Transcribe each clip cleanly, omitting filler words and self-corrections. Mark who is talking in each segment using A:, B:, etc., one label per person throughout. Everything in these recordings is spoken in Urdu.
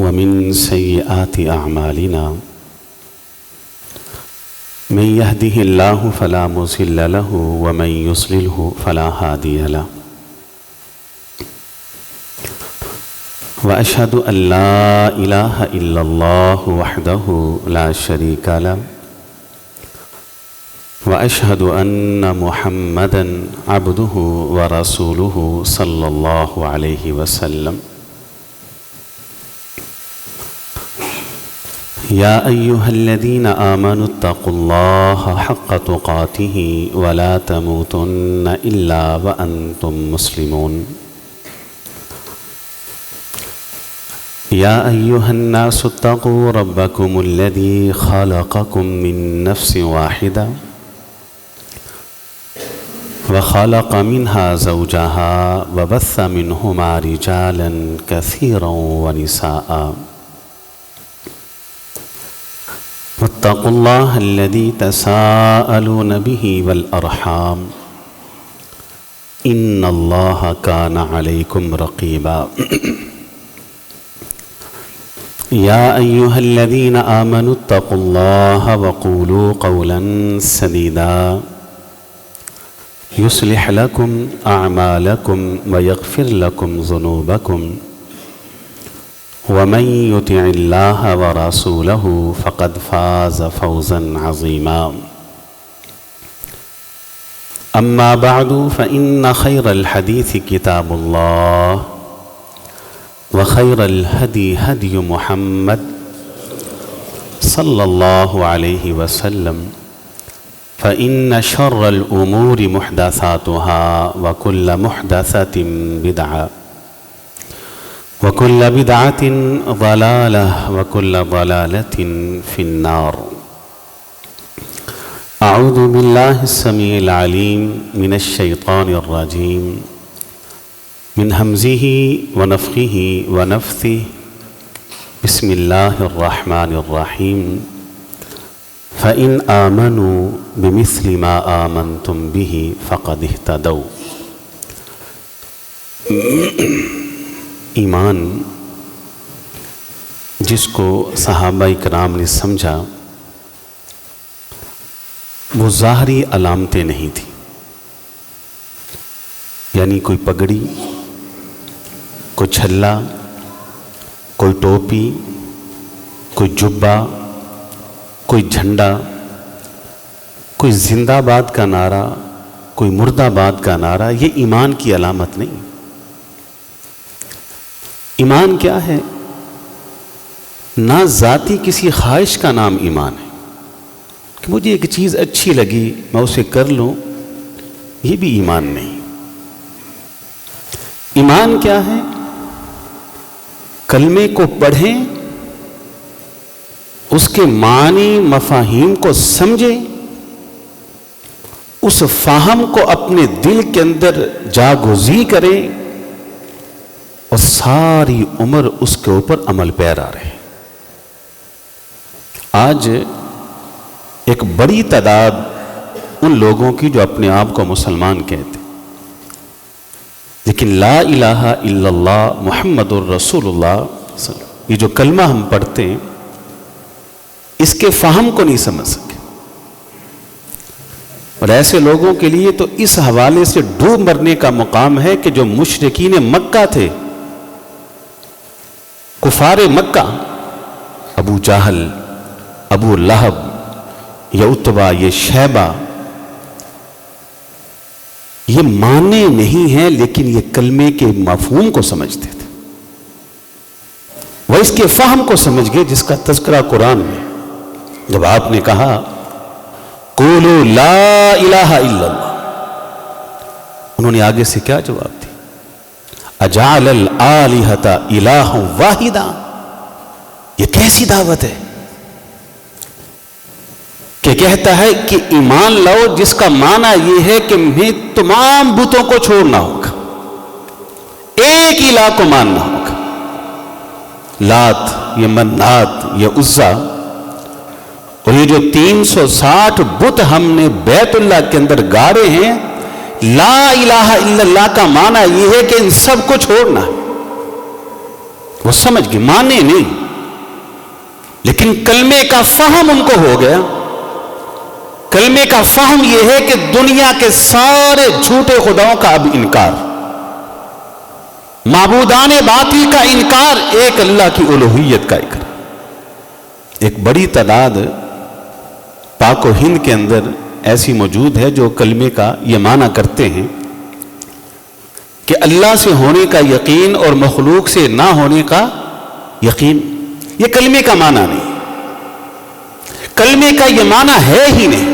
A: ومن سيئات أعمالنا من يهده الله فلا مضل له ومن يضلله فلا هادي له وأشهد أن لا إله إلا الله وحده لا شريك له وأشهد أن محمدًا عبده ورسوله صلى الله عليه وسلم يا أيها الذين آمنوا اتقوا الله حق تقاته ولا تموتن إلا وأنتم مسلمون يا أيها الناس اتقوا ربكم الذي خلقكم من نفس واحدة وخلق منها زوجها وبث منهما رجالا كثيرا ونساء واتقوا الله الذي تساءلون به والأرحام إن الله كان عليكم رقيبا يا أيها الذين آمنوا اتقوا الله وقولوا قولا سديدا يصلح لكم أعمالكم ويغفر لكم ذنوبكم ومن يطع الله ورسوله فقد فاز فوزا عظيما أما بعد فإن خير الحديث كتاب الله وخير الهدي هدي محمد صلى الله عليه وسلم فإن شر الأمور محدثاتها وكل محدثة بدعة وكل بدعة ضلالة وكل ضلالة في النار أعوذ بالله السميع العليم من الشيطان الرجيم من همزه ونفخه ونفثه بسم الله الرحمن الرحيم فإن آمنوا بمثل ما آمنتم به فقد اهتدوا ایمان جس کو صحابہ کرام نے سمجھا وہ ظاہری علامتیں نہیں تھیں، یعنی کوئی پگڑی، کوئی چھلا، کوئی ٹوپی، کوئی جبہ، کوئی جھنڈا، کوئی زندہ باد کا نعرہ، کوئی مردہ باد کا نعرہ، یہ ایمان کی علامت نہیں۔ ایمان کیا ہے؟ نہ ذاتی کسی خواہش کا نام ایمان ہے کہ مجھے ایک چیز اچھی لگی میں اسے کر لوں، یہ بھی ایمان نہیں۔ ایمان کیا ہے؟ کلمے کو پڑھیں، اس کے معنی مفاہیم کو سمجھیں، اس فہم کو اپنے دل کے اندر جاگزین کریں اور ساری عمر اس کے اوپر عمل پیرا رہے۔ آج ایک بڑی تعداد ان لوگوں کی جو اپنے آپ کو مسلمان کہتے لیکن لا الہ الا اللہ محمد الرسول اللہ، یہ جو کلمہ ہم پڑھتے ہیں اس کے فہم کو نہیں سمجھ سکے، اور ایسے لوگوں کے لیے تو اس حوالے سے ڈوب مرنے کا مقام ہے کہ جو مشرکین مکہ تھے، کفار مکہ، ابو جہل، ابو لہب، یہ عتبہ، یہ شیبہ، یہ مانے نہیں ہیں لیکن یہ کلمے کے مفہوم کو سمجھتے تھے، وہ اس کے فہم کو سمجھ گئے جس کا تذکرہ قرآن میں جب آپ نے کہا قولوا لا الہ الا اللہ، انہوں نے آگے سے کیا جواب دیا؟ اجعل الآلہۃ الہا واحدا، یہ کیسی دعوت ہے کہ کہتا ہے کہ ایمان لاؤ جس کا معنی یہ ہے کہ میں تمام بتوں کو چھوڑنا ہوگا، ایک الہ کو ماننا ہوگا، لات، یہ منات، یہ عزا، اور یہ جو 360 بت ہم نے بیت اللہ کے اندر گاڑے ہیں، لا الہ الا اللہ کا معنی یہ ہے کہ ان سب کو چھوڑنا ہے، وہ سمجھ گئے، مانے نہیں، لیکن کلمے کا فہم ان کو ہو گیا۔ کلمے کا فہم یہ ہے کہ دنیا کے سارے جھوٹے خداؤں کا اب انکار، معبودان باطل کا انکار، ایک اللہ کی الوہیت کا اقرار۔ ایک بڑی تعداد پاک و ہند کے اندر ایسی موجود ہے جو کلمے کا یہ معنی کرتے ہیں کہ اللہ سے ہونے کا یقین اور مخلوق سے نہ ہونے کا یقین۔ یہ کلمے کا معنی نہیں، کلمے کا یہ معنی ہے ہی نہیں۔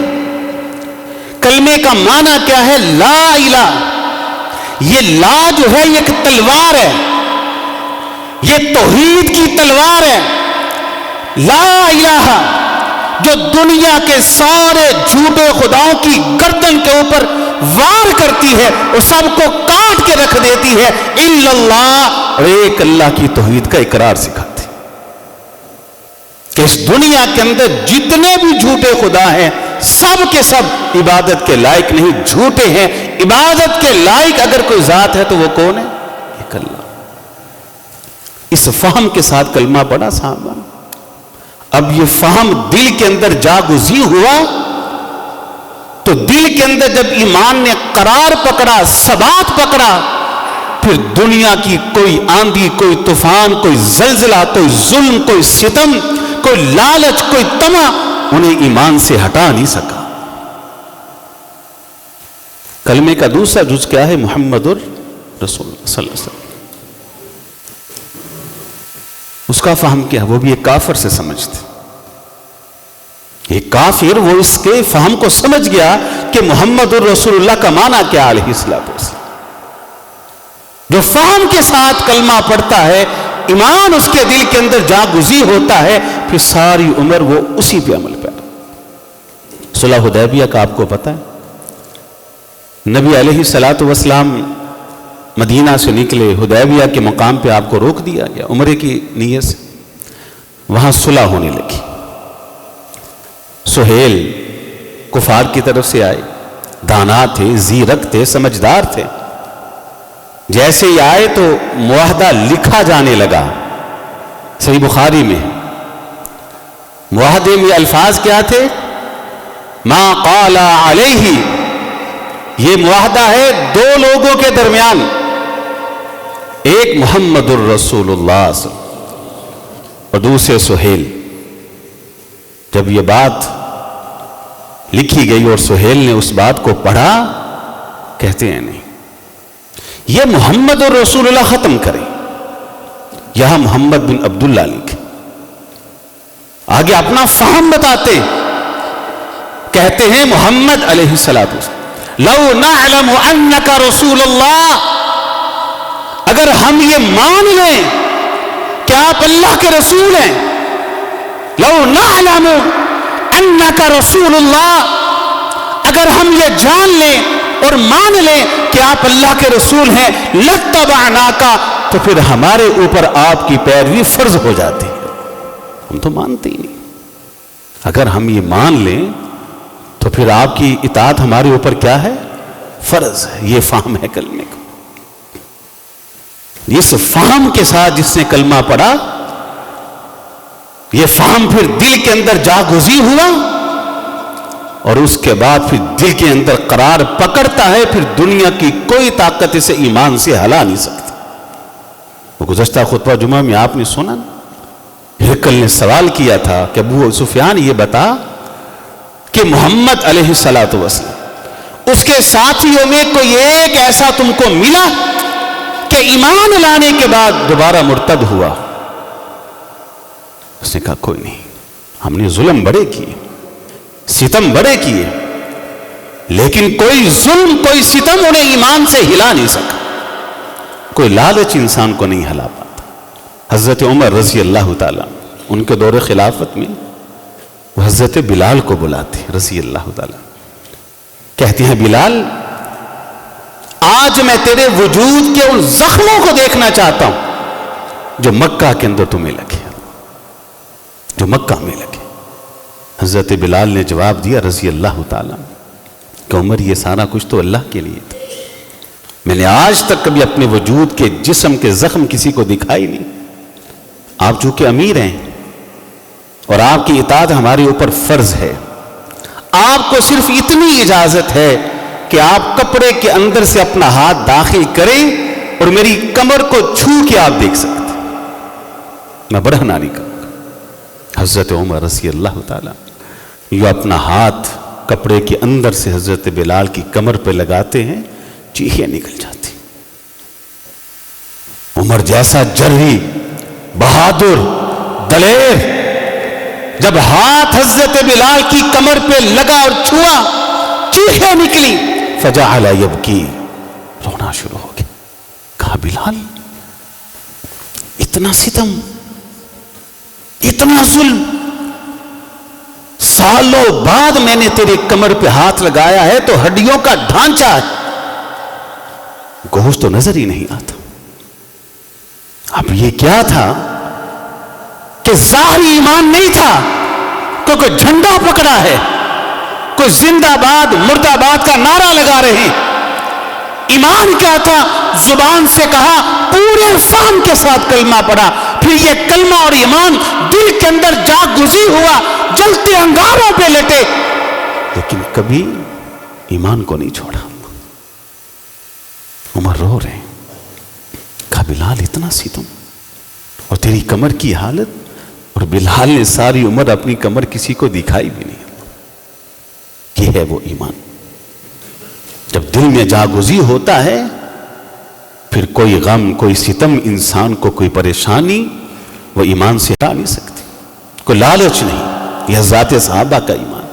A: کلمے کا معنی کیا ہے؟ لا الہ۔ یہ لا جو ہے یہ ایک تلوار ہے، یہ توحید کی تلوار ہے۔ لا الہ جو دنیا کے سارے جھوٹے خداؤں کی گردن کے اوپر وار کرتی ہے اور سب کو کاٹ کے رکھ دیتی ہے، الا اللہ، اور ایک اللہ کی توحید کا اقرار سکھاتی کہ اس دنیا کے اندر جتنے بھی جھوٹے خدا ہیں سب کے سب عبادت کے لائق نہیں، جھوٹے ہیں۔ عبادت کے لائق اگر کوئی ذات ہے تو وہ کون ہے؟ ایک اللہ۔ اس فہم کے ساتھ کلمہ پڑھا صحابہ۔ اب یہ فہم دل کے اندر جاگزی ہوا تو دل کے اندر جب ایمان نے قرار پکڑا، ثبات پکڑا، پھر دنیا کی کوئی آندھی، کوئی طوفان، کوئی زلزلہ، کوئی ظلم، کوئی ستم، کوئی لالچ، کوئی طمع انہیں ایمان سے ہٹا نہیں سکا۔ کلمے کا دوسرا جز کیا ہے؟ محمد الرسول صلی اللہ علیہ وسلم۔ اس کا فہم کیا؟ وہ بھی ایک کافر سے سمجھتے، ایک کافر وہ اس کے فہم کو سمجھ گیا کہ محمد الرسول اللہ کا معنی کیا علیہ السلام۔ جو فہم کے ساتھ کلمہ پڑھتا ہے، ایمان اس کے دل کے اندر جاگزی ہوتا ہے، پھر ساری عمر وہ اسی پہ عمل پیرا۔ صلح حدیبیہ کا آپ کو پتہ ہے، نبی علیہ الصلوۃ والسلام مدینہ سے نکلے، حدیبیہ کے مقام پہ آپ کو روک دیا گیا عمرے کی نیت سے۔ وہاں صلح ہونے لگی۔ سہیل کفار کی طرف سے آئے، دانا تھے، زیرک تھے، سمجھدار تھے۔ جیسے ہی آئے تو معاہدہ لکھا جانے لگا، صحیح بخاری میں۔ معاہدے میں الفاظ کیا تھے؟ ما قال علیہ۔ یہ معاہدہ ہے دو لوگوں کے درمیان، ایک محمد الرسول اللہ صلی اللہ علیہ وسلم اور دوسرے سہیل۔ جب یہ بات لکھی گئی اور سہیل نے اس بات کو پڑھا، کہتے ہیں نہیں، یہ محمد الرسول اللہ ختم کریں، یہاں محمد بن عبداللہ لکھے۔ آگے اپنا فہم بتاتے، کہتے ہیں محمد علیہ السلام، لو نعلم انک رسول اللہ، اگر ہم یہ مان لیں کہ آپ اللہ کے رسول ہیں، لو نعلم انک رسول اللہ، اگر ہم یہ جان لیں اور مان لیں کہ آپ اللہ کے رسول ہیں، لاتبعناک، تو پھر ہمارے اوپر آپ کی پیروی فرض ہو جاتی ہے۔ ہم تو مانتے ہی نہیں۔ اگر ہم یہ مان لیں تو پھر آپ کی اطاعت ہمارے اوپر کیا ہے؟ فرض ہے۔ یہ فہم ہے کلمے کا۔ اس فہم کے ساتھ جس نے کلمہ پڑھا، یہ فہم پھر دل کے اندر جاگزی ہوا اور اس کے بعد پھر دل کے اندر قرار پکڑتا ہے، پھر دنیا کی کوئی طاقت اسے ایمان سے ہلا نہیں سکتی۔ وہ گزشتہ خطبہ جمعہ میں آپ نے سنا، ہرقل نے سوال کیا تھا کہ ابو سفیان یہ بتا کہ محمد علیہ الصلوۃ والسلام اس کے ساتھیوں میں کوئی ایک ایسا تم کو ملا کہ ایمان لانے کے بعد دوبارہ مرتد ہوا؟ اس نے کہا کوئی نہیں، ہم نے ظلم بڑے کیے، ستم بڑے کیے، لیکن کوئی ظلم، کوئی ستم انہیں ایمان سے ہلا نہیں سکا۔ کوئی لالچ انسان کو نہیں ہلا پاتا۔ حضرت عمر رضی اللہ تعالیٰ ان کے دور خلافت میں وہ حضرت بلال کو بلاتے رضی اللہ تعالیٰ، کہتے ہیں بلال آج میں تیرے وجود کے ان زخموں کو دیکھنا چاہتا ہوں جو مکہ کے اندر تمہیں لگے، جو مکہ میں لگے۔ حضرت بلال نے جواب دیا رضی اللہ تعالیٰ کہ عمر یہ سارا کچھ تو اللہ کے لیے تھا، میں نے آج تک کبھی اپنے وجود کے جسم کے زخم کسی کو دکھائی نہیں، آپ چونکہ امیر ہیں اور آپ کی اطاعت ہمارے اوپر فرض ہے، آپ کو صرف اتنی اجازت ہے کہ آپ کپڑے کے اندر سے اپنا ہاتھ داخل کریں اور میری کمر کو چھو کے آپ دیکھ سکتے، میں بڑھنا نہیں کروں گا۔ حضرت عمر رضی اللہ تعالیٰ یہ اپنا ہاتھ کپڑے کے اندر سے حضرت بلال کی کمر پہ لگاتے ہیں، چیخیں نکل جاتی۔ عمر جیسا جرحی، بہادر، دلیر، جب ہاتھ حضرت بلال کی کمر پہ لگا اور چھوا، چیخیں نکلی، فجعل یبکی، رونا شروع ہو گیا۔ کہا بلال اتنا ستم، اتنا ظلم، سالوں بعد میں نے تیرے کمر پہ ہاتھ لگایا ہے تو ہڈیوں کا ڈھانچہ ہے، گوشت تو نظر ہی نہیں آتا۔ اب یہ کیا تھا کہ ظاہری ایمان نہیں تھا، کوئی جھنڈا پکڑا ہے، کوئی زندہ باد مردہ باد کا نعرہ لگا رہے ہیں۔ ایمان کیا تھا؟ زبان سے کہا، پورے فہم کے ساتھ کلمہ پڑھا، پھر یہ کلمہ اور ایمان دل کے اندر جا گزی ہوا، جلتے انگاروں پہ لٹے، لیکن کبھی ایمان کو نہیں چھوڑا۔ عمر رو رہے ہیں۔ کہا بلال اتنا ستم اور تیری کمر کی حالت، اور بلال نے ساری عمر اپنی کمر کسی کو دکھائی بھی نہیں۔ یہ ہے وہ ایمان، جب دل میں جاگزی ہوتا ہے پھر کوئی غم، کوئی ستم، انسان کو کوئی پریشانی، وہ ایمان سے ہٹا نہیں سکتی۔ کوئی لالچ نہیں، یہ ذات صحابہ کا ایمان۔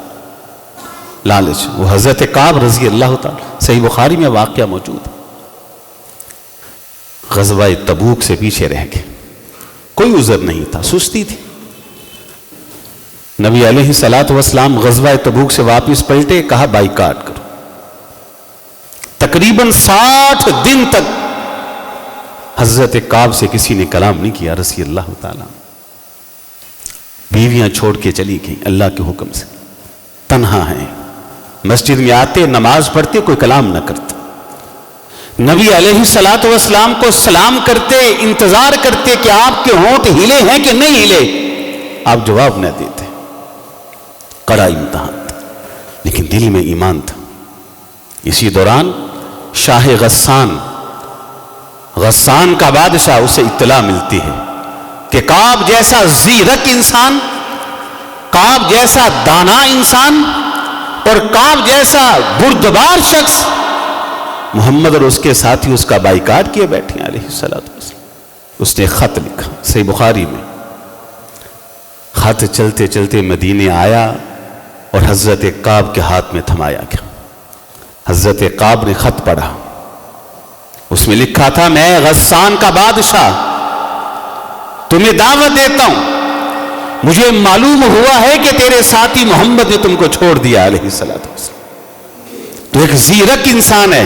A: لالچ، وہ حضرت کعب رضی اللہ تعالی، صحیح بخاری میں واقعہ موجود ہے، غزوہ تبوک سے پیچھے رہ گئے، کوئی عذر نہیں تھا، سستی تھی۔ نبی علیہ الصلوۃ والسلام غزوہ تبوک سے واپس پلٹے، کہا بائیکاٹ کرو۔ تقریباً 60 دن تک حضرت کعب سے کسی نے کلام نہیں کیا رضی اللہ تعالیٰ۔ بیویاں چھوڑ کے چلی گئیں اللہ کے حکم سے، تنہا ہیں، مسجد میں آتے نماز پڑھتے، کوئی کلام نہ کرتے۔ نبی علیہ الصلوۃ والسلام کو سلام کرتے، انتظار کرتے کہ آپ کے ہونٹ ہلے ہیں کہ نہیں ہلے، آپ جواب نہ دیتے۔ کڑا امتحان تھا، لیکن دل میں ایمان تھا۔ اسی دوران شاہ غسان کا بادشاہ، اسے اطلاع ملتی ہے کہ کعب جیسا زیرک انسان، کعب جیسا دانا انسان اور کعب جیسا بردبار شخص محمد اور اس کے ساتھی اس کا بائیکاٹ کیے بیٹھے ہیں علیہ الصلوۃ والسلام۔ اس نے خط لکھا، صحیح بخاری میں، خط چلتے چلتے مدینے آیا اور حضرت کعب کے ہاتھ میں تھمایا گیا۔ حضرت کعب نے خط پڑھا، اس میں لکھا تھا، میں غسان کا بادشاہ تمہیں دعوت دیتا ہوں، مجھے معلوم ہوا ہے کہ تیرے ساتھی محمد نے تم کو چھوڑ دیا علیہ الصلوۃ والسلام، تو ایک زیرک انسان ہے،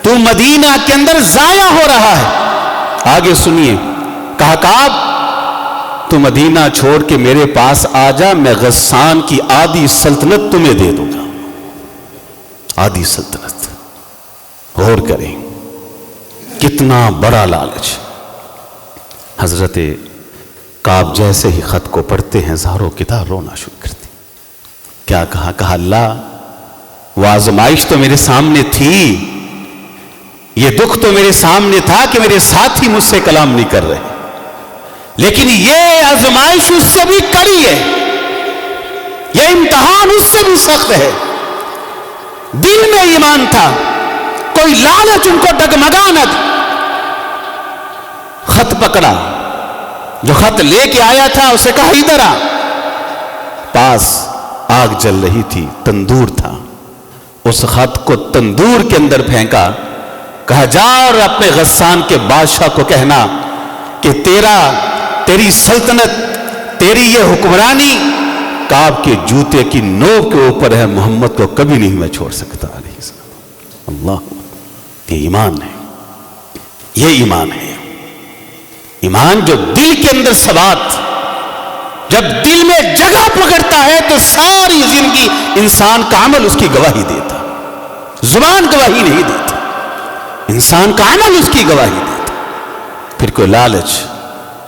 A: تو مدینہ کے اندر ضائع ہو رہا ہے۔ آگے سنیے، کہا کعب تو مدینہ چھوڑ کے میرے پاس آ جا، میں غسان کی آدھی سلطنت تمہیں دے دوں گا۔ آدھی سلطنت، غور کریں کتنا بڑا لالچ۔ حضرت کعب جیسے ہی خط کو پڑھتے ہیں، زاروں کی طرح رونا شروع کرتے۔ کیا کہا؟ کہا اللہ، وہ آزمائش تو میرے سامنے تھی، یہ دکھ تو میرے سامنے تھا کہ میرے ساتھی مجھ سے کلام نہیں کر رہے، لیکن یہ آزمائش اس سے بھی کڑی ہے، یہ امتحان اس سے بھی سخت ہے۔ دل میں ایمان تھا، کوئی لالچ ان کو ڈگمگا نہ دی۔ خط پکڑا، جو خط لے کے آیا تھا اسے کہا ادھر آ۔ پاس آگ جل رہی تھی، تندور تھا، اس خط کو تندور کے اندر پھینکا، کہا جا اور اپنے غسان کے بادشاہ کو کہنا کہ تیری سلطنت، تیری یہ حکمرانی کعب کے جوتے کی نوک کے اوپر ہے، محمد کو کبھی نہیں میں چھوڑ سکتا علیہ السلام۔ اللہ، یہ ایمان ہے، یہ ایمان ہے، ایمان جو دل کے اندر ثبات، جب دل میں جگہ پکڑتا ہے تو ساری زندگی انسان کا عمل اس کی گواہی دیتا، زبان گواہی نہیں دیتی، انسان کا عمل اس کی گواہی دیتا۔ پھر کوئی لالچ،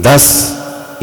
A: 10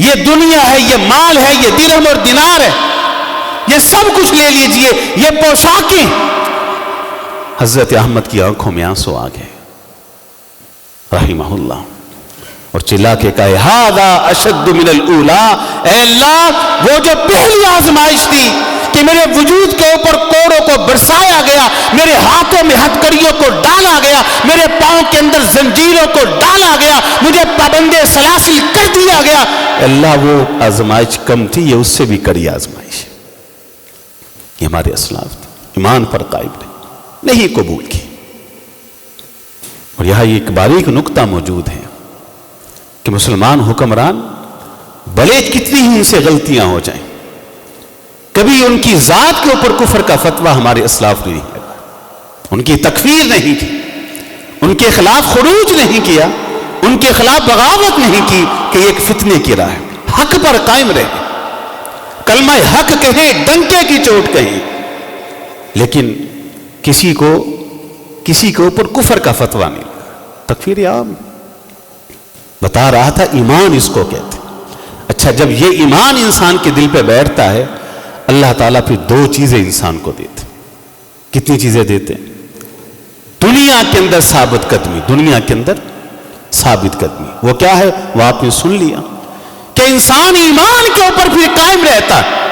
A: یہ دنیا ہے، یہ مال ہے، یہ درہم اور دینار ہے، یہ سب کچھ لے لیجئے، یہ پوشاکیں. حضرت احمد کی آنکھوں میں آنسو آ گئے رحمہ اللہ، اور چلا کے کہے ھذا اشد من الاولی. اے اللہ، وہ جو پہلی آزمائش تھی کہ میرے وجود کے اوپر کوڑوں کو برسایا گیا، میرے ہاتھوں میں ہتھکڑیوں کو ڈالا گیا، میرے پاؤں کے اندر زنجیروں کو ڈالا گیا، مجھے پابند سلاسل کر دیا گیا. اللہ، وہ آزمائش کم تھی، یہ اس سے بھی کڑی آزمائش. یہ ہمارے اسلاف تھے، ایمان پر قائم رہے، نہیں قبول کی. اور یہاں ایک باریک نکتہ موجود ہے کہ مسلمان حکمران بھلے کتنی ہی ان سے غلطیاں ہو جائیں، کبھی ان کی ذات کے اوپر کفر کا فتویٰ ہمارے اسلاف نے نہیں لگا، ان کی تکفیر نہیں کی، ان کے خلاف خروج نہیں کیا، ان کے خلاف بغاوت نہیں کی کہ یہ ایک فتنے کی راہ ہے. حق پر قائم رہے، کلمہ حق کہیں، ڈنکے کی چوٹ کہیں، لیکن کسی کے اوپر کفر کا فتویٰ نہیں لگا. تکفیر عام بتا رہا تھا، ایمان اس کو کہتے. اچھا، جب یہ ایمان انسان کے دل پہ بیٹھتا ہے، اللہ تعالیٰ پھر دو چیزیں انسان کو دیتے. کتنی چیزیں دیتے؟ دنیا کے اندر ثابت قدمی، دنیا کے اندر ثابت قدمی. وہ کیا ہے؟ وہ آپ نے سن لیا کہ انسان ایمان کے اوپر پھر قائم رہتا ہے،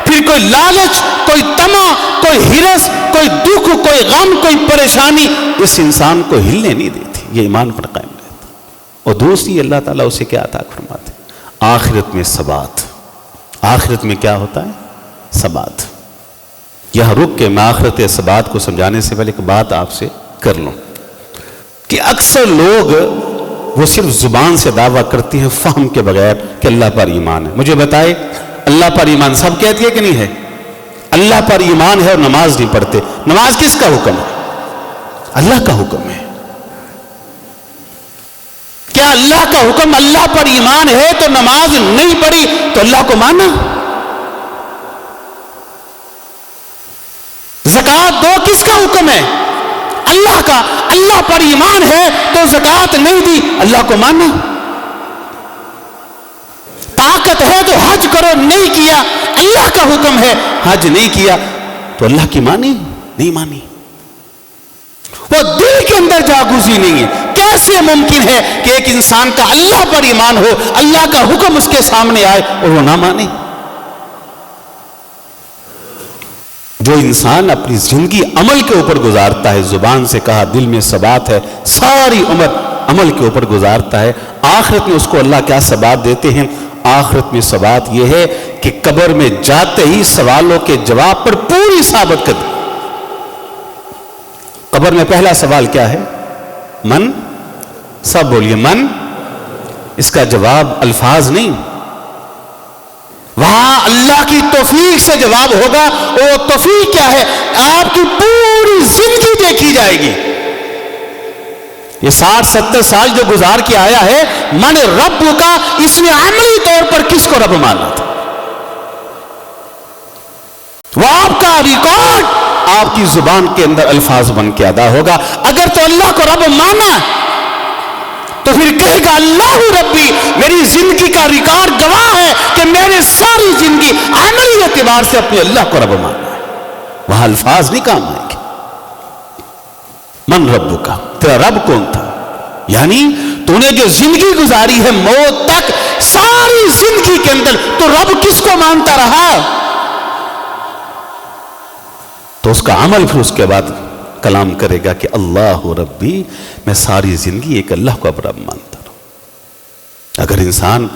A: پھر کوئی لالچ، کوئی طمع، کوئی ہرس، کوئی دکھ، کوئی غم، کوئی پریشانی اس انسان کو ہلنے نہیں دیتی. یہ ایمان پر قائم رہتا. اور دوسری، اللہ تعالیٰ اسے کیا عطا فرماتے؟ آخرت میں ثبات. آخرت میں کیا ہوتا ہے؟ ثبات. یہاں رک کے میں آخرت ثبات کو سمجھانے سے پہلے ایک بات آپ سے کر لوں کہ اکثر لوگ وہ صرف زبان سے دعویٰ کرتی ہیں فہم کے بغیر کہ اللہ پر ایمان ہے. مجھے بتائے، اللہ پر ایمان سب کہتی ہے کہ نہیں ہے؟ اللہ پر ایمان ہے اور نماز نہیں پڑھتے. نماز کس کا حکم ہے؟ اللہ کا حکم ہے. کیا اللہ کا حکم اللہ پر ایمان ہے تو نماز نہیں پڑھی تو اللہ کو مانا؟ زکوٰۃ دو کس کا حکم ہے؟ اللہ کا. اللہ پر ایمان ہے تو زکوٰۃ نہیں دی، اللہ کو مانا. طاقت ہے تو حج کرو، نہیں کیا، اللہ کا حکم ہے، حج نہیں کیا تو اللہ کی مانی؟ نہیں مانی. وہ دل کے اندر جاگوزی نہیں ہے. کیسے ممکن ہے کہ ایک انسان کا اللہ پر ایمان ہو، اللہ کا حکم اس کے سامنے آئے اور وہ نہ مانے؟ جو انسان اپنی زندگی عمل کے اوپر گزارتا ہے، زبان سے کہا دل میں ثبات ہے، ساری عمر عمل کے اوپر گزارتا ہے، آخرت میں اس کو اللہ کیا ثبات دیتے ہیں؟ آخرت میں ثبات یہ ہے کہ قبر میں جاتے ہی سوالوں کے جواب پر پوری ثابت قدمی. قبر میں پہلا سوال کیا ہے؟ من؟ سب بولیے من. اس کا جواب الفاظ نہیں، وہاں اللہ کی توفیق سے جواب ہوگا. وہ توفیق کیا ہے؟ آپ کی پوری زندگی دیکھی جائے گی. یہ 60-70 سال جو گزار کے آیا ہے، من رب کا، اس نے عملی طور پر کس کو رب مانا تھا؟ وہ آپ کا ریکارڈ آپ کی زبان کے اندر الفاظ بن کے ادا ہوگا. اگر تو اللہ کو رب مانا تو پھر کہے گا اللہ ربی، میری زندگی کا ریکارڈ گواہ ہے کہ میں نے ساری زندگی عملی اعتبار سے اپنے اللہ کو رب مانا ہے. وہاں الفاظ نہیں کام آئیں گے. من رب کا، تیرا رب کون تھا؟ یعنی تو نے جو زندگی گزاری ہے موت تک، ساری زندگی کے اندر تو رب کس کو مانتا رہا؟ تو اس کا عمل پھر اس کے بعد کلام کرے گا کہ اللہ ربی، میں ساری زندگی ایک اللہ کو رب مانتا رہا. اگر انسان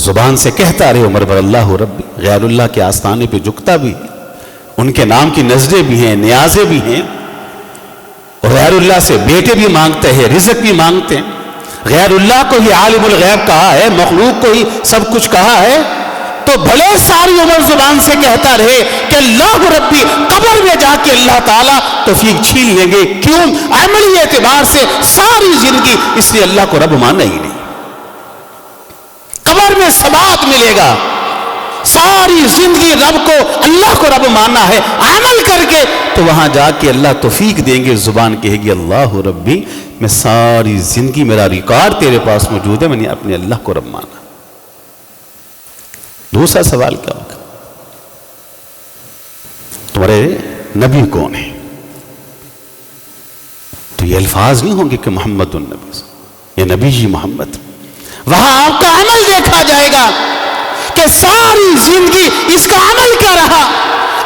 A: زبان سے کہتا رہے عمر بھر اللہ ربی، غیر اللہ کے آستانے پہ جھکتا بھی ہے، ان کے نام کی نظریں بھی ہیں، نیازیں بھی ہیں، اور غیر اللہ سے بیٹے بھی مانگتے ہیں، رزق بھی مانگتے ہیں. غیر اللہ کو ہی عالم الغیب کہا ہے، مخلوق کو ہی سب کچھ کہا ہے، تو بھلے ساری عمر زبان سے کہتا رہے کہ اللہ ربی، قبر میں جا کے اللہ تعالیٰ توفیق چھین لیں گے. کیوں؟ عملی اعتبار سے ساری زندگی اس نے اللہ کو رب مانا ہی نہیں. قبر میں ثبات ملے گا. ساری زندگی رب کو، اللہ کو رب ماننا ہے، عمل کر کے تو وہاں جا کے اللہ توفیق دیں گے. زبان کہے گی اللہ ربی، میں ساری زندگی، میرا ریکارڈ تیرے پاس موجود ہے، میں نے اپنے اللہ کو رب مانا. دوسرا سوال کیا ہوگا؟ تمہارے نبی کون ہے؟ تو یہ الفاظ نہیں ہوں گے کہ محمد النبی، یہ نبی جی محمد. وہاں آپ کا عمل دیکھا جائے گا کہ ساری زندگی اس کا عمل کیا رہا.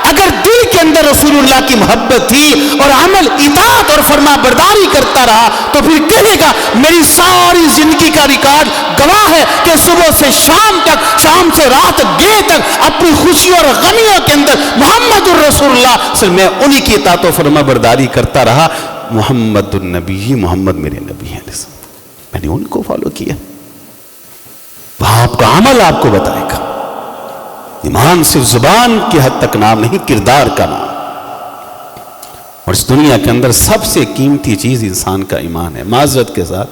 A: اگر دل کے اندر رسول اللہ کی محبت تھی اور عمل اطاعت اور فرما برداری کرتا رہا تو پھر کہے گا میری ساری زندگی کا ریکارڈ گواہ ہے کہ صبح سے شام تک، شام سے رات گئے تک اپنی خوشی اور غمیوں کے اندر محمد الرسول اللہ صلی اللہ علیہ وسلم میں انہی کی اطاعت و فرما برداری کرتا رہا. محمد النبی، محمد میرے نبی ہیں، میں نے ان کو فالو کیا. وہاں آپ کا عمل آپ کو بتائے گا. ایمان صرف زبان کی حد تک نام نہیں، کردار کا نام. اور اس دنیا کے اندر سب سے قیمتی چیز انسان کا ایمان ہے. معذرت کے ساتھ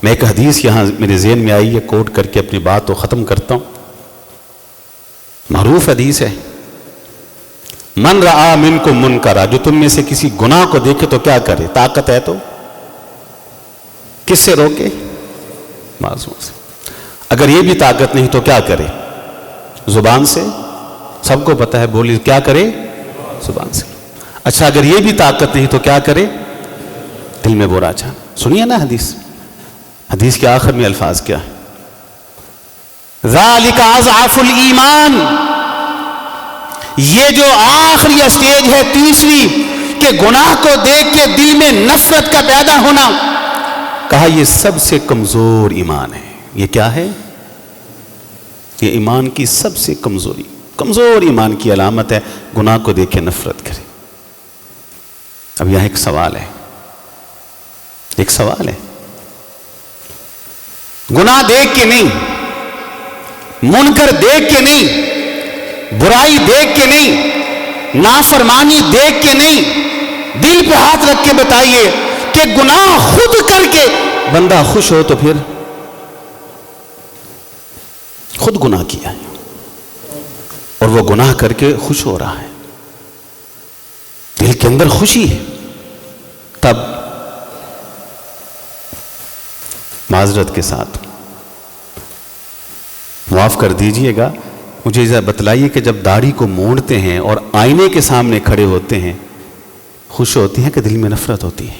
A: میں ایک حدیث یہاں میرے ذہن میں آئی ہے، کوٹ کر کے اپنی بات کو ختم کرتا ہوں. معروف حدیث ہے، من رعا منکم منکرا، جو تم میں سے کسی گناہ کو دیکھے تو کیا کرے؟ طاقت ہے تو کس سے روکے؟ معصوم سے. اگر یہ بھی طاقت نہیں تو کیا کرے؟ زبان سے. سب کو پتا ہے، بولی کیا کرے؟ زبان سے. اچھا اگر یہ بھی طاقت نہیں تو کیا کرے؟ دل میں برا جانا. سنیے نا حدیث، حدیث کے آخر میں الفاظ کیا ہے؟ ذالک اضعف الایمان، یہ جو آخری اسٹیج ہے تیسری کہ گناہ کو دیکھ کے دل میں نفرت کا پیدا ہونا، کہا یہ سب سے کمزور ایمان ہے. یہ کیا ہے؟ یہ ایمان کی سب سے کمزور ایمان کی علامت ہے، گناہ کو دیکھ کے نفرت کرے. اب یہاں ایک سوال ہے، گناہ دیکھ کے نہیں، منکر دیکھ کے نہیں، برائی دیکھ کے نہیں، نافرمانی دیکھ کے نہیں، دل پہ ہاتھ رکھ کے بتائیے کہ گناہ خود کر کے بندہ خوش ہو تو پھر خود گناہ کیا ہے اور وہ گناہ کر کے خوش ہو رہا ہے، دل کے اندر خوشی ہے، تب معذرت کے ساتھ معاف کر دیجئے گا، مجھے ذرا بتلائیے کہ جب داڑھی کو مونڈتے ہیں اور آئینے کے سامنے کھڑے ہوتے ہیں خوش ہوتی ہیں کہ دل میں نفرت ہوتی ہے؟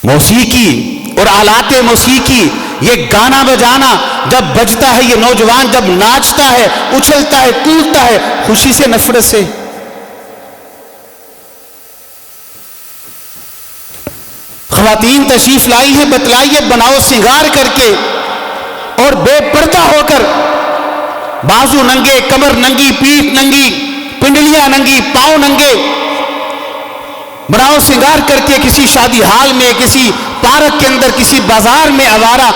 A: موسیقی اور آلات موسیقی، یہ گانا بجانا جب بجتا ہے، یہ نوجوان جب ناچتا ہے، اچھلتا ہے، کودتا ہے، خوشی سے نفرت سے؟ خواتین تشریف لائی ہے، بتلائیے بناؤ سنگار کر کے اور بے پردہ ہو کر، بازو ننگے، کمر ننگی، پیٹھ ننگی، پنڈلیاں ننگی، پاؤں ننگے، بناؤ سنگار کر کے کسی شادی حال میں، کسی پارک کے اندر، کسی بازار میں آوارہ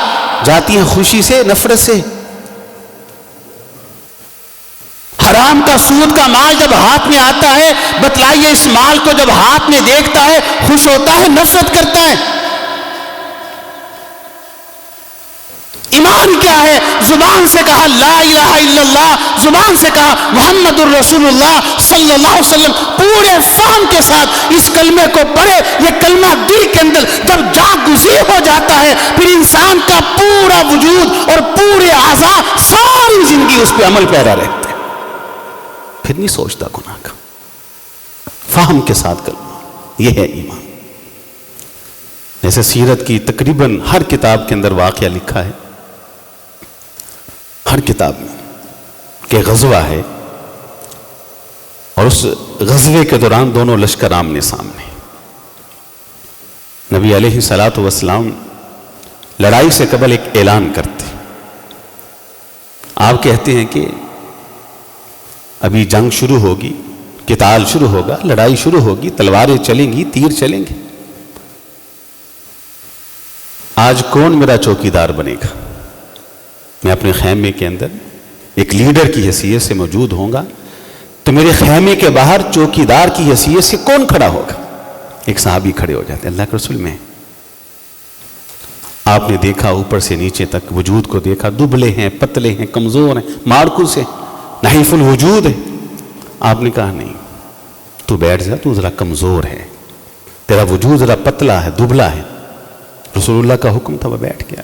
A: جاتی ہیں خوشی سے نفرت سے؟ حرام کا سود کا مال جب ہاتھ میں آتا ہے، بتلائیے اس مال کو جب ہاتھ میں دیکھتا ہے خوش ہوتا ہے، نفرت کرتا ہے؟ ایمان کیا ہے؟ زبان سے کہا لا الہ الا اللہ، زبان سے کہا محمد الرسول اللہ صلی اللہ علیہ وسلم، پورے فہم کے ساتھ اس کلمے کو پڑھے. یہ کلمہ دل کے اندر جب جاگزی ہو جاتا ہے پھر انسان کا پورا وجود اور پورے اعضاء ساری زندگی اس پہ عمل پیرا رہتے ہیں، پھر نہیں سوچتا گناہ کا. فہم کے ساتھ کلمہ، یہ ہے ایمان. جیسے سیرت کی تقریباً ہر کتاب کے اندر واقعہ لکھا ہے، ہر کتاب میں کہ غزوہ ہے اور اس غزوے کے دوران دونوں لشکر آمنے سامنے. نبی علیہ الصلوۃ والسلام لڑائی سے قبل ایک اعلان کرتے. آپ کہتے ہیں کہ ابھی جنگ شروع ہوگی، قتال شروع ہوگا، لڑائی شروع ہوگی، تلواریں چلیں گی، تیر چلیں گے. آج کون میرا چوکیدار بنے گا؟ میں اپنے خیمے کے اندر ایک لیڈر کی حیثیت سے موجود ہوں گا، تو میرے خیمے کے باہر چوکیدار کی حیثیت سے کون کھڑا ہوگا؟ ایک صحابی کھڑے ہو جاتے ہیں. اللہ کے رسول میں آپ نے دیکھا اوپر سے نیچے تک وجود کو دیکھا، دبلے ہیں، پتلے ہیں، کمزور ہیں، مارکو سے نحیف الوجود ہے. آپ نے کہا نہیں، تو بیٹھ جا، تو ذرا کمزور ہے، تیرا وجود ذرا پتلا ہے، دبلا ہے. رسول اللہ کا حکم تھا، وہ بیٹھ گیا.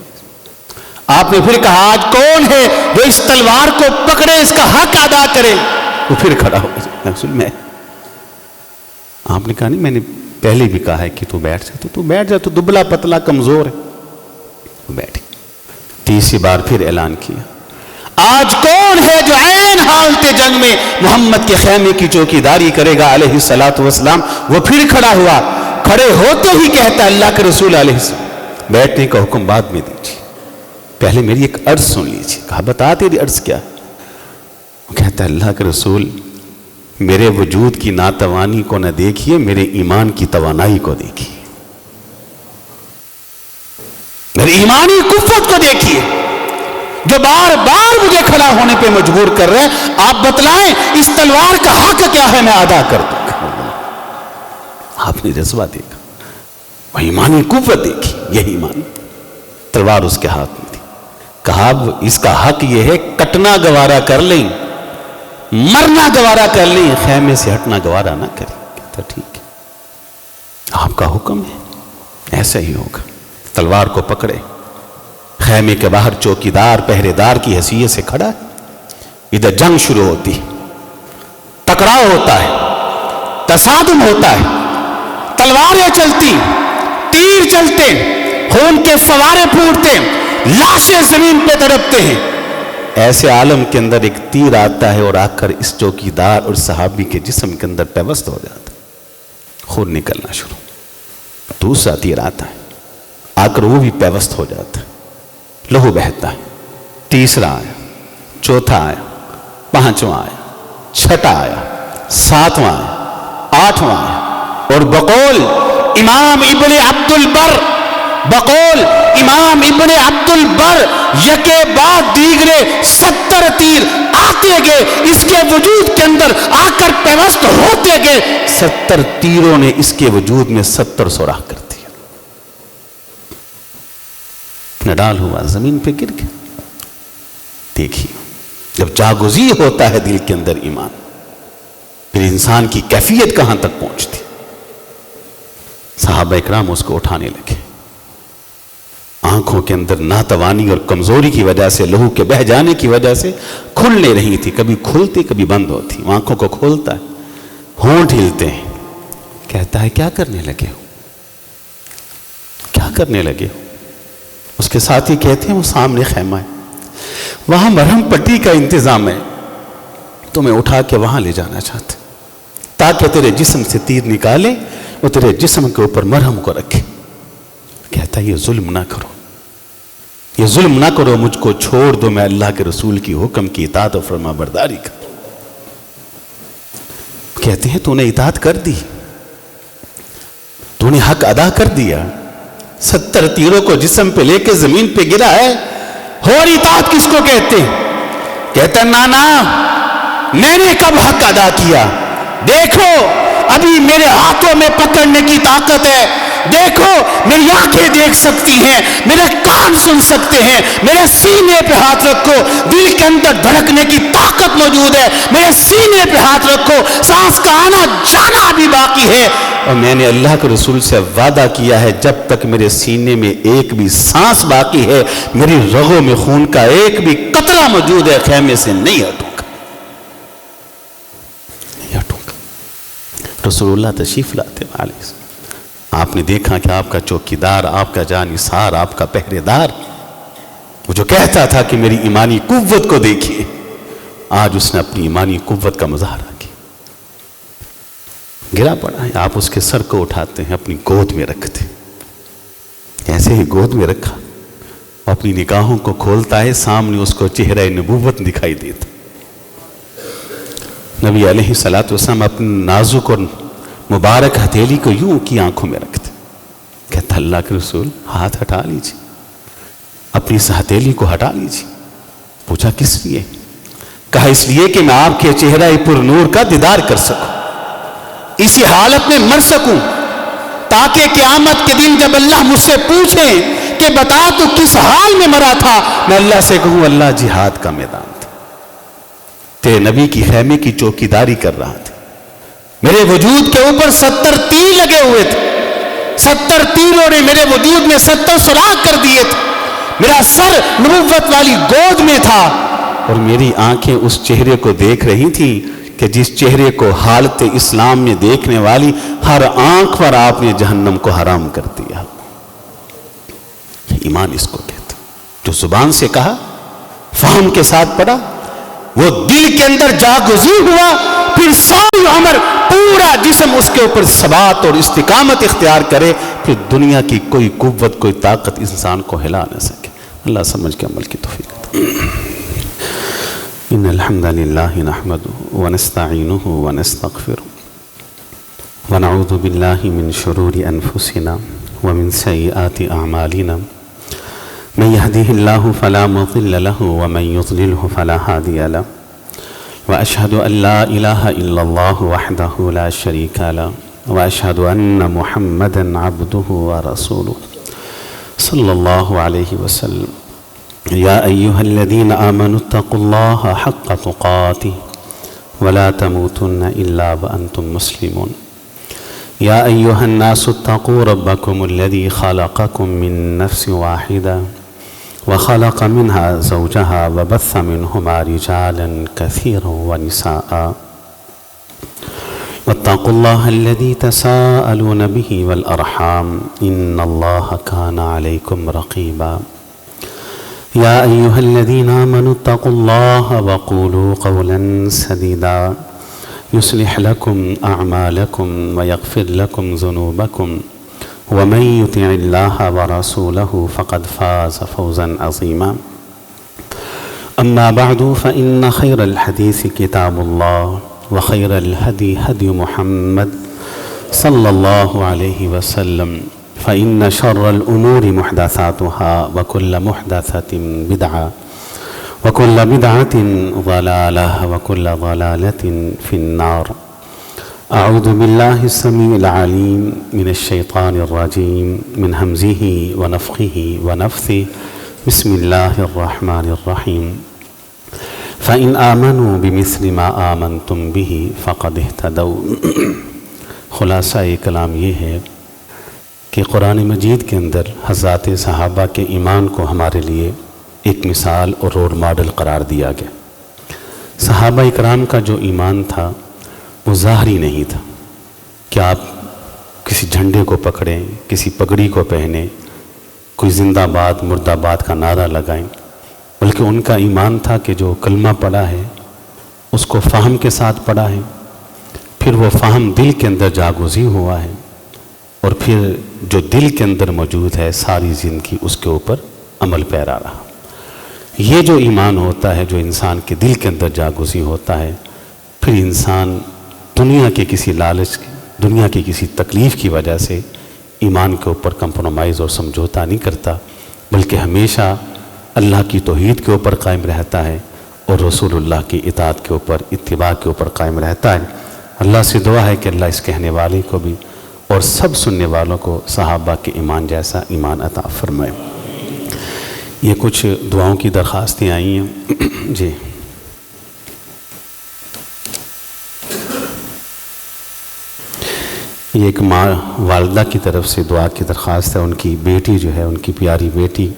A: آپ نے پھر کہا آج کون ہے جو اس تلوار کو پکڑے، اس کا حق ادا کرے؟ وہ پھر کھڑا ہو گیا، رسول میں۔ آپ نے کہا نہیں، میں نے پہلے بھی کہا ہے کہ تو بیٹھ جا، تو بیٹھ جا، تو دبلا پتلا کمزور ہے۔ وہ بیٹھی۔ تیسری بار پھر اعلان کیا، آج کون ہے جو عین حالت جنگ میں محمد کے خیمے کی چوکیداری کرے گا علیہ الصلوۃ والسلام؟ وہ پھر کھڑا ہوا، کھڑے ہوتے ہی کہتا اللہ کے رسول علیہ السلام بیٹھنے کا حکم بعد میں دیجیے، پہلے میری ایک عرض سن لیجیے۔ کہا بتا تیری عرض کیا ہے؟ وہ کہتا ہے اللہ کے رسول میرے وجود کی ناتوانی کو نہ دیکھیے، میرے ایمان کی توانائی کو دیکھیے، میری ایمانی قوت کو دیکھیے جو بار بار مجھے کھڑا ہونے پہ مجبور کر رہے ہیں۔ آپ بتلائیں اس تلوار کا حق کیا ہے، میں ادا کر دوں گا۔ آپ نے جذبہ دیکھا، وہ ایمانی قوت دیکھی، یہی ایمان۔ تلوار اس کے ہاتھ میں تھی۔ کہا اب اس کا حق یہ ہے کٹنا گوارا کر لیں، مرنا گوارا کر لیں، خیمے سے ہٹنا گوارا نہ کریں۔ کہتا ٹھیک ہے، آپ کا حکم ہے، ایسا ہی ہوگا۔ تلوار کو پکڑے، خیمے کے باہر چوکیدار پہرے دار کی حیثیت سے کھڑا ہے۔ ادھر جنگ شروع ہوتی، ٹکراؤ ہوتا ہے، تصادم ہوتا ہے، تلواریں چلتی، تیر چلتے، خون کے فوارے پھوٹتے، لاشیں زمین پہ تڑپتے ہیں۔ ایسے عالم کے اندر ایک تیر آتا ہے اور آ کر اس چوکیدار اور صحابی کے جسم کے اندر پیوست ہو جاتا ہے، خون نکلنا شروع۔ دوسرا تیر آتا ہے، آ کر وہ بھی پیوست ہو جاتا ہے، لہو بہتا ہے۔ تیسرا آیا، چوتھا آیا، پانچواں آیا، چھٹا آیا، ساتواں آیا، آٹھواں آیا، اور بقول امام ابن عبد البر، بقول امام ابن عبد البر یکے بعد دیگرے 70 تیر آتے گئے، اس کے وجود کے اندر آ کر پیوست ہوتے گئے۔ 70 تیروں نے اس کے وجود میں 70 سوراخ کر دیا، نڈال ہوا، زمین پہ گر گیا۔ دیکھیے جب جاگزی ہوتا ہے دل کے اندر ایمان، پھر انسان کی کیفیت کہاں تک پہنچتی۔ صحابہ اکرام اس کو اٹھانے لگے، آنکھوں کے اندر ناتوانی اور کمزوری کی وجہ سے، لہو کے بہہ جانے کی وجہ سے کھل نہیں رہی تھی، کبھی کھلتی کبھی بند ہوتی۔ آنکھوں کو کھولتا ہے، ہونٹ ہلتے ہیں، کہتا ہے کیا کرنے لگے ہو، کیا کرنے لگے ہو؟ اس کے ساتھی کہتے ہیں وہ سامنے خیمہ ہے، وہاں مرہم پٹی کا انتظام ہے، تو میں اٹھا کے وہاں لے جانا چاہتا تاکہ تیرے جسم سے تیر نکالے اور تیرے جسم کے اوپر مرہم کو رکھے۔ کہتا ہے یہ ظلم نہ کرو، یہ ظلم نہ کرو، مجھ کو چھوڑ دو، میں اللہ کے رسول کی حکم کی اطاعت و فرما برداری کر۔ کہتے ہیں تو نے اطاعت کر دی، تو نے حق ادا کر دیا، 70 تیروں کو جسم پہ لے کے زمین پہ گرا ہے، اور اطاعت کس کو کہتے ہیں؟ کہتا نانا میں نے کب حق ادا کیا؟ دیکھو ابھی میرے ہاتھوں میں پکڑنے کی طاقت ہے، دیکھو میری آنکھیں دیکھ سکتی ہیں، میرے کان سن سکتے ہیں، میرے سینے پہ ہاتھ رکھو، دل کے اندر دھڑکنے کی طاقت موجود ہے، میرے سینے پہ ہاتھ رکھو، سانس کا آنا جانا بھی باقی ہے، اور میں نے اللہ کے رسول سے وعدہ کیا ہے جب تک میرے سینے میں ایک بھی سانس باقی ہے، میری رگوں میں خون کا ایک بھی قطرہ موجود ہے، خیمے سے نہیں ہٹوں گا، نہیں ہٹوں گا۔ رسول اللہ تشریف لاتے علیہ السلام، آپ نے دیکھا کہ آپ کا چوکیدار، آپ کا جانثار، آپ کا پہرے دار، وہ جو کہتا تھا کہ میری ایمانی قوت کو دیکھیے، آج اس نے اپنی ایمانی قوت کا مظاہرہ کیا۔ گرا پڑا ہے، آپ اس کے سر کو اٹھاتے ہیں، اپنی گود میں رکھتے ہیں، ایسے ہی گود میں رکھا، اپنی نگاہوں کو کھولتا ہے، سامنے اس کو چہرہ نبوت دکھائی دیتا۔ نبی علیہ الصلوۃ والسلام اپنے نازک اور مبارک ہتھیلی کو یوں کی آنکھوں میں رکھتے، کہتا اللہ کے رسول ہاتھ ہٹا لیجیے، اپنی اس ہتھیلی کو ہٹا لیجیے۔ پوچھا کس لیے؟ کہا اس لیے کہ میں آپ کے چہرہ پر نور کا دیدار کر سکوں، اسی حالت میں مر سکوں، تاکہ قیامت کے دن جب اللہ مجھ سے پوچھے کہ بتا تو کس حال میں مرا تھا، میں اللہ سے کہوں اللہ جہاد کا میدان تھا، تیرے نبی کی خیمے کی چوکیداری کر رہا تھا، میرے وجود کے اوپر 70 تیر لگے ہوئے تھے، 70 تیروں نے میرے وجود میں 70 سوراخ کر دیے تھے، میرا سر نبوت والی گود میں تھا اور میری آنکھیں اس چہرے کو دیکھ رہی تھی کہ جس چہرے کو حالت اسلام میں دیکھنے والی ہر آنکھ پر آپ نے جہنم کو حرام کر دیا۔ ایمان اس کو کہتے، جو زبان سے کہا، فہم کے ساتھ پڑھا، وہ دل کے اندر جاگزی ہوا، پھر ساری عمر پورا جسم اس کے اوپر ثبات اور استقامت اختیار کرے، پھر دنیا کی کوئی قوت کوئی طاقت انسان کو ہلا نہ سکے۔ اللہ سمجھ کے عمل کی توفیق عطا۔ ان الحمد للہ نحمده ونستعینه ونستغفره ونعوذ باللہ من شرور انفسنا ومن سیئات اعمالنا من يهده الله فلا مضل له ومن يضلله فلا هادي له وأشهد أن لا إله إلا الله وحده لا شريك له وأشهد أن محمدا عبده ورسوله صلى الله عليه وسلم يا أيها الذين آمنوا اتقوا الله حق تقاته ولا تموتن إلا وأنتم مسلمون يا أيها الناس اتقوا ربكم الذي خلقكم من نفس واحدة وخلق منها زوجها وبث منهما رجالا كثيرا ونساء واتقوا الله الذي تساءلون به والأرحام إن الله كان عليكم رقيبا يا أيها الذين آمنوا اتقوا الله وقولوا قولا سديدا يصلح لكم أعمالكم ويغفر لكم ذنوبكم ومن يطع الله ورسوله فقد فاز فوزا عظيما أما بعد فإن خير الحديث كتاب الله وخير الهدي هدي محمد صلى الله عليه وسلم فإن شر الأمور محدثاتها وكل محدثة بدعة وكل بدعة ضلالة وكل ضلالة في النار أعوذ بالله السميع العليم من الشيطان الرجيم من همزه ونفخه ونفثه بسم الله الرحمن الرحيم فإن آمنوا بمثل ما آمنتم به فقد اهتدوا۔ خلاصہ کلام یہ ہے کہ قرآن مجید کے اندر حضرات صحابہ کے ایمان کو ہمارے لیے ایک مثال اور رول ماڈل قرار دیا گیا۔ صحابہ اکرام کا جو ایمان تھا وہ ظاہری نہیں تھا کہ آپ کسی جھنڈے کو پکڑیں، کسی پگڑی کو پہنیں، کوئی زندہ باد مردہ باد کا نعرہ لگائیں، بلکہ ان کا ایمان تھا کہ جو کلمہ پڑھا ہے اس کو فہم کے ساتھ پڑھا ہے، پھر وہ فہم دل کے اندر جاگزی ہوا ہے، اور پھر جو دل کے اندر موجود ہے ساری زندگی اس کے اوپر عمل پیرا رہا۔ یہ جو ایمان ہوتا ہے، جو انسان کے دل کے اندر جاگزی ہوتا ہے، پھر انسان دنیا کے کسی لالچ، دنیا کی کسی تکلیف کی وجہ سے ایمان کے اوپر کمپرومائز اور سمجھوتا نہیں کرتا، بلکہ ہمیشہ اللہ کی توحید کے اوپر قائم رہتا ہے اور رسول اللہ کی اطاعت کے اوپر، اتباع کے اوپر قائم رہتا ہے۔ اللہ سے دعا ہے کہ اللہ اس کہنے والے کو بھی اور سب سننے والوں کو صحابہ کے ایمان جیسا ایمان عطا فرمائے۔ یہ کچھ دعاؤں کی درخواستیں آئی ہیں۔ جی یہ ایک ماں والدہ کی طرف سے دعا کی درخواست ہے، ان کی بیٹی جو ہے، ان کی پیاری بیٹی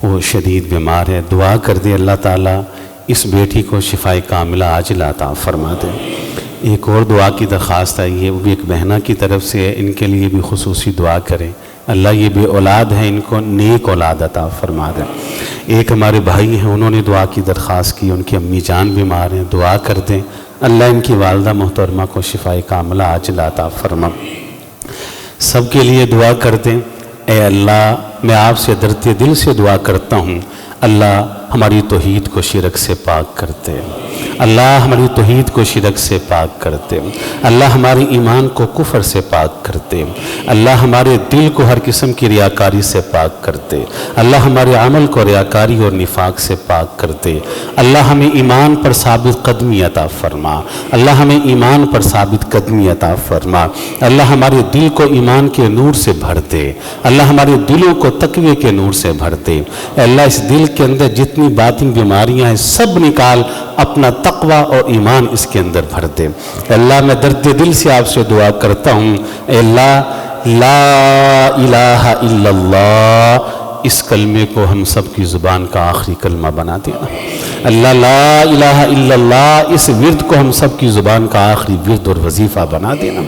A: وہ شدید بیمار ہے، دعا کر دے اللہ تعالیٰ اس بیٹی کو شفائے کاملہ عاجلہ عطا فرما دے۔ ایک اور دعا کی درخواست آئی ہے، وہ بھی ایک بہنہ کی طرف سے ہے، ان کے لیے بھی خصوصی دعا کریں، اللہ یہ بے اولاد ہے، ان کو نیک اولاد عطا فرما دے۔ ایک ہمارے بھائی ہیں، انہوں نے دعا کی درخواست کی، ان کی امی جان بیمار ہیں، دعا کر دیں اللہ ان کی والدہ محترمہ کو شفائے کاملہ عاجلہ عطا فرما۔ سب کے لیے دعا کر دیں، اے اللہ میں آپ سے درتے دل سے دعا کرتا ہوں، اللہ ہماری توحید کو شرک سے پاک کرتے، اللہ ہماری توحید کو شرک سے پاک کرتے، اللہ ہمارے ایمان کو کفر سے پاک کرتے، اللہ ہمارے دل کو ہر قسم کی ریاکاری سے پاک کرتے، اللہ ہمارے عمل کو ریاکاری اور نفاق سے پاک کرتے، اللہ ہمیں ایمان پر ثابت قدمی عطا فرما، اللہ ہمیں ایمان پر ثابت قدمی عطا فرما، اللہ ہمارے دل کو ایمان کے نور سے بھر دے، اللہ ہمارے دلوں کو تقوی کے نور سے بھر دے، اے اللہ اس دل کے اندر جتنی باطن بیماریاں ہیں سب نکال، اپنا تقوی اور ایمان اس کے اندر بھر دے۔ اے اللہ میں درد دل سے آپ سے دعا کرتا ہوں، اے اللہ لا الہ الا اللہ اس کلمے کو ہم سب کی زبان کا آخری کلمہ بنا دینا۔ اللہ لا الہ الا اللہ اس ورد کو ہم سب کی زبان کا آخری ورد اور وظیفہ بنا دینا۔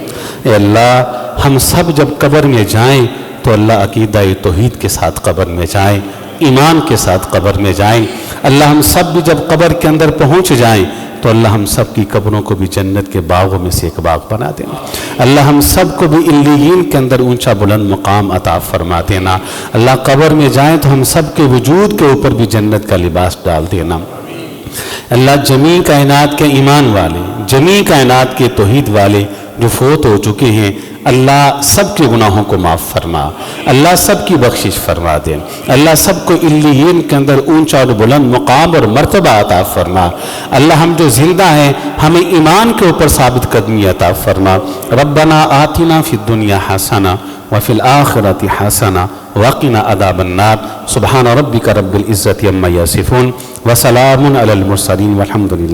A: اے اللہ ہم سب جب قبر میں جائیں تو اللہ عقیدہ توحید کے ساتھ قبر میں جائیں، ایمان کے ساتھ قبر میں جائیں۔ اللہ ہم سب بھی جب قبر کے اندر پہنچ جائیں تو اللہ ہم سب کی قبروں کو بھی جنت کے باغوں میں سے ایک باغ بنا دینا۔ اللہ ہم سب کو بھی علیین کے اندر اونچا بلند مقام عطا فرما دینا۔ اللہ قبر میں جائیں تو ہم سب کے وجود کے اوپر بھی جنت کا لباس ڈال دینا۔ اللہ جمیع کائنات کے ایمان والے، جمیع کائنات کے توحید والے جو فوت ہو چکے ہیں، اللہ سب کے گناہوں کو معاف فرما، اللہ سب کی بخشش فرما دے، اللہ سب کو علیین کے اندر اونچا اور بلند مقام اور مرتبہ عطا فرما۔ اللہ ہم جو زندہ ہیں ہمیں ایمان کے اوپر ثابت قدمی عطا فرما۔ ربنا آتنا فی الدنیا حسنہ وفی الآخرۃ حسنہ وقنا عذاب النار۔ سبحان ربک رب العزۃ عما یصفون وسلام علی المرسلین والحمد للہ۔